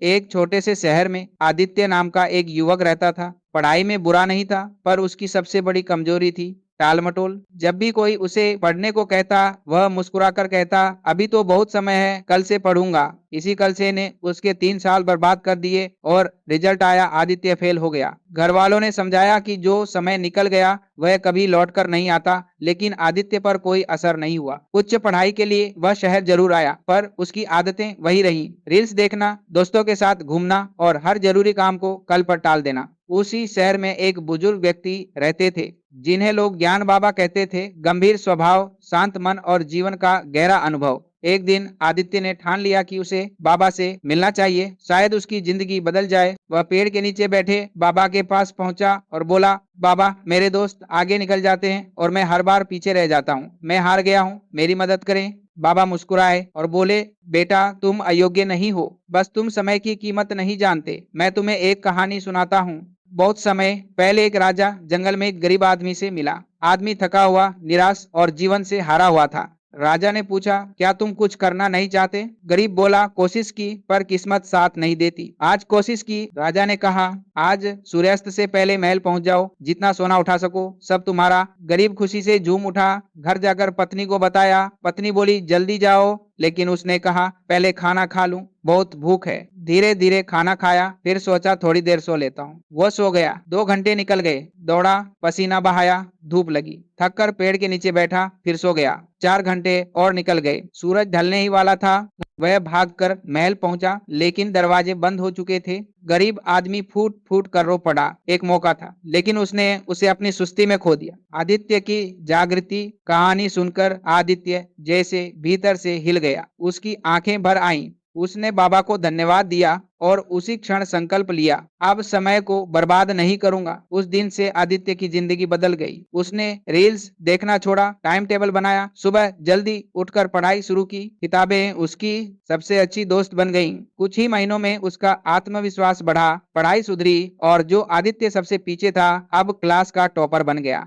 एक छोटे से शहर में आदित्य नाम का एक युवक रहता था। पढ़ाई में बुरा नहीं था, पर उसकी सबसे बड़ी कमजोरी थी टाल-मटोल। जब भी कोई उसे पढ़ने को कहता, वह मुस्कुराकर कहता, अभी तो बहुत समय है, कल से पढ़ूंगा। इसी कल से ने उसके 3 साल बर्बाद कर दिए और रिजल्ट आया, आदित्य फेल हो गया। घर वालों ने समझाया कि जो समय निकल गया वह कभी लौट कर नहीं आता, लेकिन आदित्य पर कोई असर नहीं हुआ। उच्च पढ़ाई के लिए वह शहर जरूर आया, पर उसकी आदतें वही रही, रील्स देखना, दोस्तों के साथ घूमना और हर जरूरी काम को कल पर टाल देना। उसी शहर में एक बुजुर्ग व्यक्ति रहते थे, जिन्हें लोग ज्ञान बाबा कहते थे। गंभीर स्वभाव, शांत मन और जीवन का गहरा अनुभव। एक दिन आदित्य ने ठान लिया कि उसे बाबा से मिलना चाहिए, शायद उसकी जिंदगी बदल जाए। वह पेड़ के नीचे बैठे बाबा के पास पहुंचा और बोला, बाबा, मेरे दोस्त आगे निकल जाते हैं और मैं हर बार पीछे रह जाता हूँ। मैं हार गया हूँ, मेरी मदद करें। बाबा मुस्कुराए और बोले, बेटा, तुम अयोग्य नहीं हो, बस तुम समय की कीमत नहीं जानते। मैं तुम्हें एक कहानी सुनाता हूँ। बहुत समय पहले एक राजा जंगल में एक गरीब आदमी से मिला। आदमी थका हुआ, निराश और जीवन से हारा हुआ था। राजा ने पूछा, क्या तुम कुछ करना नहीं चाहते? गरीब बोला, कोशिश की पर किस्मत साथ नहीं देती। आज कोशिश की। राजा ने कहा, आज सूर्यास्त से पहले महल पहुंच जाओ, जितना सोना उठा सको सब तुम्हारा। गरीब खुशी से झूम उठा। घर जाकर पत्नी को बताया। पत्नी बोली, जल्दी जाओ, लेकिन उसने कहा, पहले खाना खा लूं, बहुत भूख है। धीरे धीरे खाना खाया, फिर सोचा थोड़ी देर सो लेता हूँ। वो सो गया। 2 घंटे निकल गए। दौड़ा, पसीना बहाया, धूप लगी, थक कर पेड़ के नीचे बैठा, फिर सो गया। 4 घंटे और निकल गए। सूरज ढलने ही वाला था। वह भागकर महल पहुंचा, लेकिन दरवाजे बंद हो चुके थे। गरीब आदमी फूट फूट कर रो पड़ा। एक मौका था, लेकिन उसने उसे अपनी सुस्ती में खो दिया। आदित्य की जागृति कहानी सुनकर आदित्य जैसे भीतर से हिल गया। उसकी आंखें भर आईं। उसने बाबा को धन्यवाद दिया और उसी क्षण संकल्प लिया, अब समय को बर्बाद नहीं करूंगा। उस दिन से आदित्य की जिंदगी बदल गई। उसने रील्स देखना छोड़ा, टाइम टेबल बनाया, सुबह जल्दी उठकर पढ़ाई शुरू की। किताबें उसकी सबसे अच्छी दोस्त बन गईं। कुछ ही महीनों में उसका आत्मविश्वास बढ़ा, पढ़ाई सुधरी और जो आदित्य सबसे पीछे था अब क्लास का टॉपर बन गया।